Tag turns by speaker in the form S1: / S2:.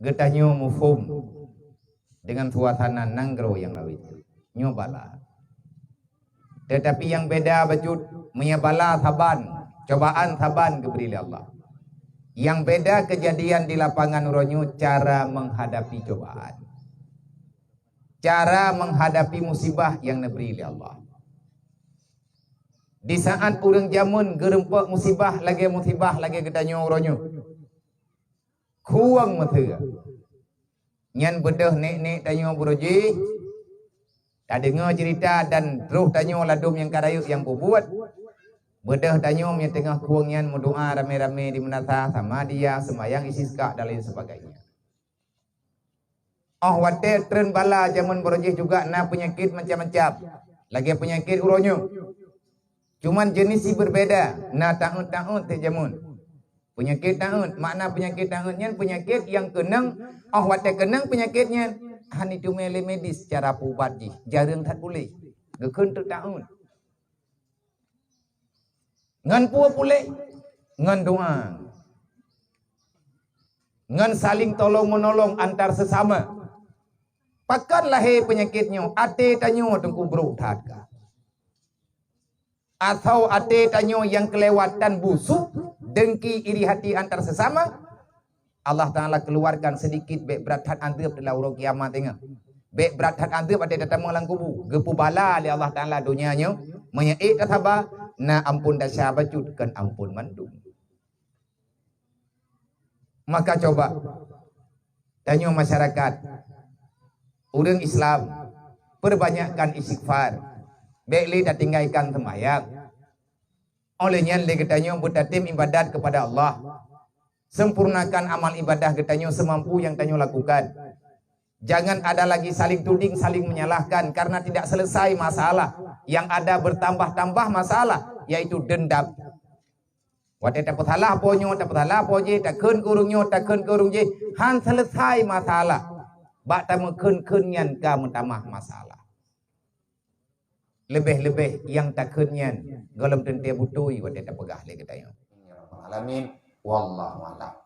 S1: Getahnya mufhum dengan suasana nanggro yang lalu itu. Nyobala. Tetapi yang beda bajut menyabala saban, cobaan saban diberi Allah. Yang beda kejadian di lapangan uronyo cara menghadapi cobaan. Cara menghadapi musibah yang diberi Allah. Di saat urang jamun gerempak musibah lagi gedanyo uronyo. Kuang mata. Nyan bedah nek tanyo buroji. Tak dengar cerita dan terus tanyo ladum yang kadayuk yang buat. Bedah tanyo yang tengah kuang nyan berdoa rame-rame di menata sama dia sembahyang isi sekak dan lain sebagainya. Wadah tren bala zaman buroji juga na penyakit macam-macam. Lagi penyakit uronyo. Cuman jenis si berbeda. Na tahun-tahun terjamun. Penyakit tahun. Makna penyakit tahunnya penyakit yang kenang. Wadah kenang penyakitnya. Han itu medis secara pubat ji. Jarang tak boleh. Gekun tu tahun. Ngan pua boleh. Ngan doa. Ngan saling tolong menolong antar sesama. Pakan lahir penyakitnya. Ate tanyo tengku berutat. Atau ate tanyo yang kelewatan busuk, dengki iri hati antar sesama, Allah Ta'ala keluarkan sedikit bek berat hat antep dalam urang kiamat tengah. Bek berat hat antep ada datang malang kubu. Gepu bala oleh Allah Ta'ala dunianya, menyaik kataba, na ampun dasya bacut, kan ampun mandum. Maka coba, tanyo masyarakat, urang Islam, perbanyakkan istighfar. Baiklah dah tinggalkan sembahyang. Olehnya kita bertatim ibadat kepada Allah. Sempurnakan amal ibadah kita semampu yang kita lakukan. Jangan ada lagi saling tuding, saling menyalahkan karena tidak selesai masalah. Yang ada bertambah-tambah masalah, yaitu dendam. Wadah dapat salah ponyo, dapat salah poje, takkan kurungnya, takkan kurungnya. Han selesai masalah. Bak tamu kun-kunyan ka mentamah masalah. Lebih-lebih yang takutnya golem tentia butui wadah tak pegah lagi kita. Alamin wallahu a'lam.